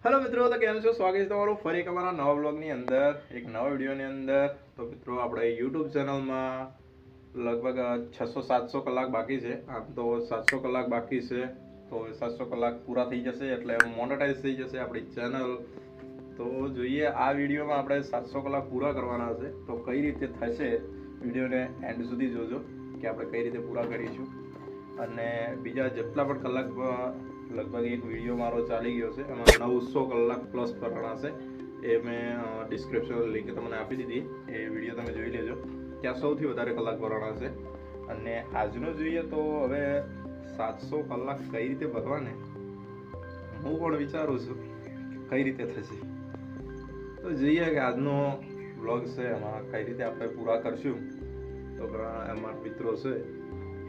Hello मित्रों, तो કેમ છો? સ્વાગત છે તમારું ફરી એક અમારા નવા બ્લોગની અંદર, એક નવા વિડીયોની અંદર. તો મિત્રો, આપણે યુટ્યુબ ચેનલમાં લગભગ 600-700 કલાક બાકી છે. આમ તો 700 કલાક બાકી છે, તો 700 કલાક પૂરા થઈ જશે એટલે મોનેટાઈઝ થઈ જશે આપણી ચેનલ. તો જોઈએ આ વિડીયોમાં આપણે 700 કલાક પૂરા કરવાના છે. તો કઈ રીતે થશે, વિડીયોને એન્ડ સુધી જોજો કે આપણે કઈ રીતે પૂરા કરીશું. અને બીજા જેટલા પણ કલાક લગભગ એક વિડીયો મારો ચાલી ગયો છે, એમાં 900 કલાક પ્લસ કરવાના છે. એ મેં ડિસ્ક્રિપ્શન લિંક તમને આપી દીધી, એ વિડીયો તમે જોઈ લેજો. ત્યાં સૌથી વધારે કલાક ભરવાના છે. અને આજનું જોઈએ તો હવે 700 કલાક કઈ રીતે ભરવાને હું પણ વિચારું છું કઈ રીતે થશે. તો જોઈએ કે આજનો બ્લોગ છે એમાં કઈ રીતે આપણે પૂરા કરશું. તો ઘણા અમારા મિત્રો છે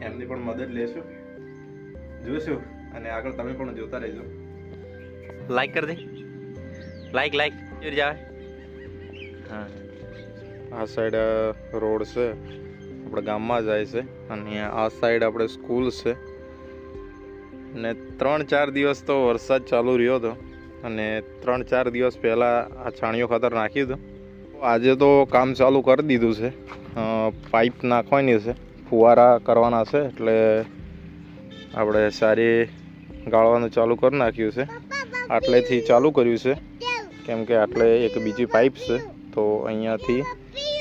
એમની પણ મદદ લેશું, જોઈશું. અને આગળ તમે પણ જોતા રહેજો. લાઈક કરી દે, લાઈક જાય. હા, આ સાઈડ રોડ છે, આપણે ગામમાં જાય છે. અને આ સાઈડ આપણે સ્કૂલ છે. ને 3-4 દિવસ તો વરસાદ ચાલુ રહ્યો હતો, અને 3-4 દિવસ પહેલાં આ છાણિયો ખાતર નાખ્યું હતું. આજે તો કામ ચાલુ કરી દીધું છે, પાઇપ નાખવાની છે, ફુવારા કરવાના છે. એટલે આપણે સારી ગાળવાનું ચાલુ કરી નાખ્યું છે. આટલેથી ચાલુ કર્યું છે, કેમ કે આટલે એક બીજી પાઇપ છે. તો અહીંયાથી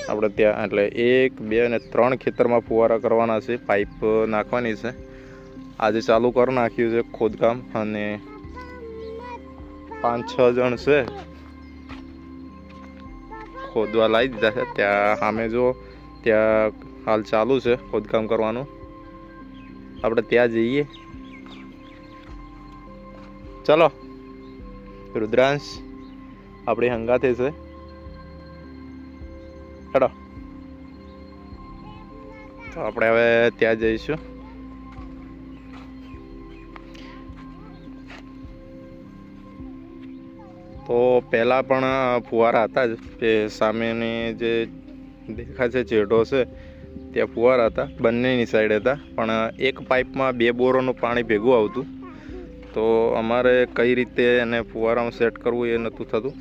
આપણે ત્યાં એટલે 1, 2 અને 3 ખેતરમાં ફુવારા કરવાના છે, પાઇપ નાખવાની છે. આજે ચાલુ કરી નાખ્યું છે ખોદકામ. અને 5-6 જણ છે ખોદવા લાવી દીધા છે. ત્યાં સામે જો ત્યાં હાલ ચાલુ છે ખોદકામ કરવાનું. આપણે ત્યાં જઈએ. ચલો, રુદ્રાંશ આપણી હંગાથે છે. ચલો, તો આપણે હવે ત્યાં જઈશું. તો પહેલાં પણ ફુવારા હતા જ, તે સામેની જે દેખાય છે ચેડો છે ત્યાં ફુવારા હતા, બંનેની સાઈડ હતા. પણ એક પાઇપમાં 2 બોરોનું પાણી ભેગું આવતું. તો અમારે કઈ રીતે એને ફુવારામાં સેટ કરવું એ નહોતું થતું.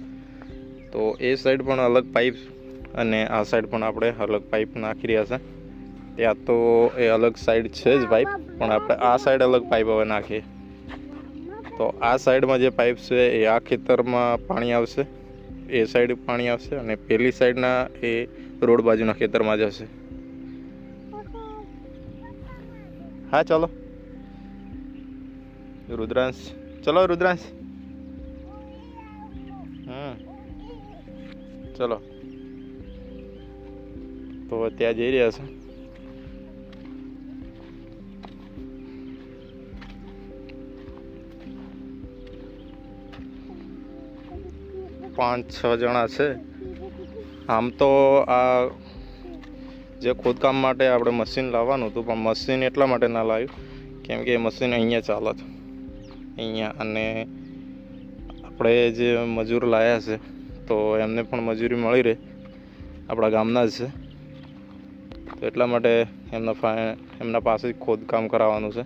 તો એ સાઈડ પણ અલગ પાઇપ અને આ સાઈડ પણ આપણે અલગ પાઇપ નાખી રહ્યા છે. ત્યાં તો એ અલગ સાઈડ છે જ પાઇપ, પણ આપણે આ સાઈડ અલગ પાઇપ હવે નાખીએ. તો આ સાઈડમાં જે પાઇપ છે એ આ ખેતરમાં પાણી આવશે, એ સાઈડ પાણી આવશે. અને પેલી સાઈડના એ રોડ બાજુના ખેતરમાં જશે. હા ચલો રુદ્રાંશ, ચલો રુદ્રાંશ. ચલો, તો ત્યાં જઈ રહ્યા છે. પાંચ 6 જણા છે. આમ તો આ જે ખોદકામ માટે આપણે મશીન લાવવાનું હતું, પણ મશીન એટલા માટે ના લાવ્યું કેમ કે મશીન અહીંયા ચાલે છે, અહીંયા. અને આપણે જે મજૂર લાવ્યા છે તો એમને પણ મજૂરી મળી રહે, આપણા ગામના જ છે. તો એટલા માટે એમના પાસે જ ખોદકામ કરાવવાનું છે.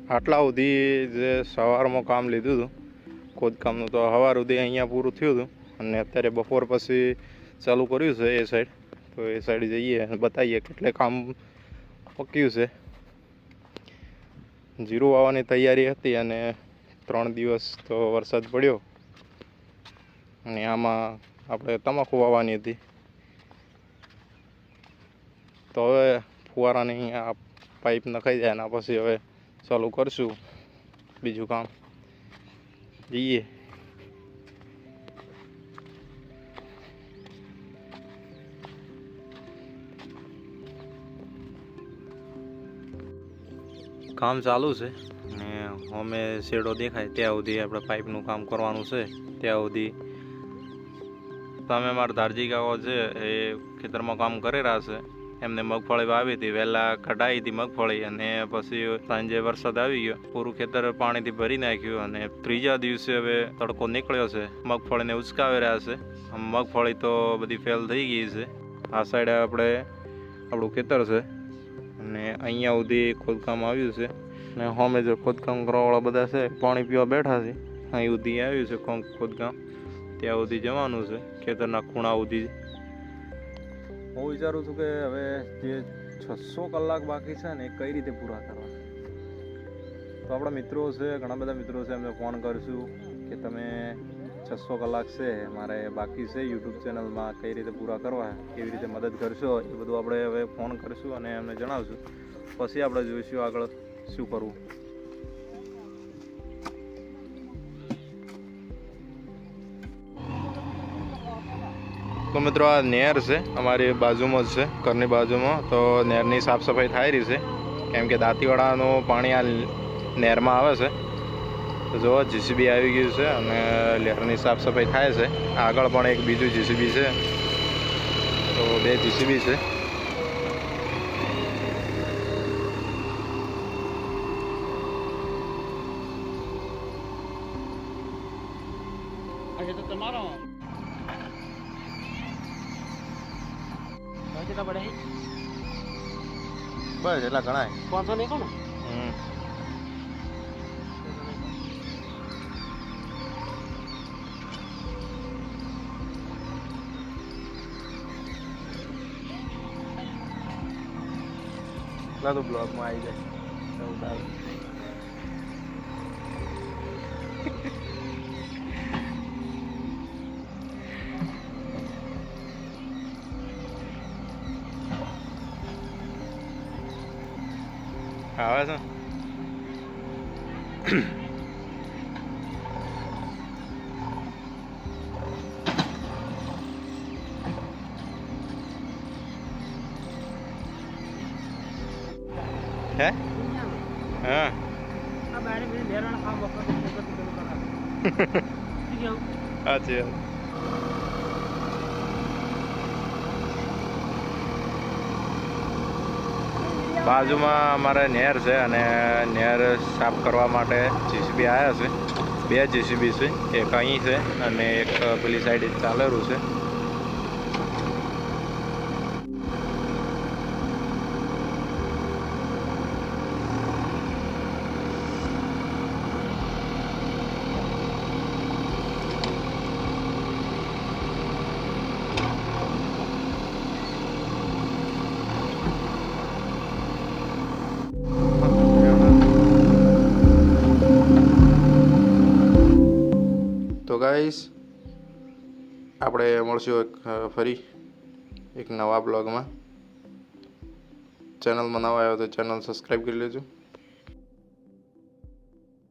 આટલા સુધી જે સવારમાં કામ લીધું હતું ખોદકામનું, તો સવાર સુધી અહીંયા પૂરું થયું હતું. અને અત્યારે બપોર પછી ચાલુ કર્યું છે એ સાઈડ. તો એ સાઈડ જઈએ અને બતાવીએ કેટલે કામ પક્યું છે. જીરું વાવવાની તૈયારી હતી, અને 3 દિવસ તો વરસાદ પડ્યો. અને આમાં આપણે તમાકુ વાવવાની હતી. તો હવે ફુવારાની આ પાઇપ નખાઈ જાય એના પછી હવે ચાલુ કરશું બીજું કામ. જઈએ. કામ ચાલુ છે, અને અમે શેડો દેખાય ત્યાં સુધી આપણે પાઇપનું કામ કરવાનું છે. ત્યાં સુધી તમે મારા ધારજી કાકો છે એ ખેતરમાં કામ કરી રહ્યા છે. એમને મગફળી વાવી હતી, વહેલા કઢાઈ હતી મગફળી. અને પછી સાંજે વરસાદ આવી ગયો, પૂરું ખેતર પાણીથી ભરી નાખ્યું. અને ત્રીજા દિવસે હવે તડકો નીકળ્યો છે, મગફળીને ઉચકાવી રહ્યા છે. મગફળી તો બધી ફેલ થઈ ગઈ છે. આ સાઈડે આપણું ખેતર છે, અને અહીંયા સુધી ખોદકામ આવ્યું છે. અને અમે જે ખોદકામ કરવાવાળા બધા છે પાણી પીવા બેઠા છે. અહીં સુધી આવ્યું છે ખોદગામ, ત્યાં સુધી જવાનું છે, ખેતરના ખૂણા સુધી. હું વિચારું છું કે હવે જે 600 કલાક બાકી છે ને એ કઈ રીતે પૂરા કરવા. તો આપણા મિત્રો છે, ઘણા બધા મિત્રો છે, એમને ફોન કરીશું કે તમે 600 કલાક છે મારે બાકી છે યુટ્યુબ ચેનલમાં, કઈ રીતે પૂરા કરવા, કેવી રીતે મદદ કરશો, એ બધું આપણે હવે ફોન કરીશું અને એમને જણાવશું. પછી આપણે જોઈશું આગળ શું કરવું. તો મિત્રો આ નહેર છે, અમારી બાજુમાં જ છે, ઘરની બાજુમાં. તો નહેરની સાફ સફાઈ થઈ રહી છે, કેમ કે દાંતીવાડાનું પાણી આ નહેરમાં આવે છે. તો જો જીસીબી આવી ગયું છે અને નહેરની સાફ સફાઈ થાય છે. આગળ પણ એક બીજું જીસીબી છે, તો 2 જીસીબી છે. अच्छा तो तुम्हारा कितना बड़ा है? બસ એટલા ઘણા. 500 नहीं को ना? તો બ્લોગમાં આવી જાય. આવે છે. હે હા अब बारे में लेराना काम बकर को करा ठीक है સાચી વાત. બાજુમાં અમારે નહેર છે અને નહેર સાફ કરવા માટે જીસીબી આવ્યા છે. 2 જીસીબી છે, એક અહીં છે અને એક પેલી સાઈડ ચાલેલું છે. તો ગાઈસ આપણે મળશું ફરી એક નવા બ્લોગમાં. ચેનલમાં નવા આવ્યો તો ચેનલ સબસ્ક્રાઈબ કરી લેજો.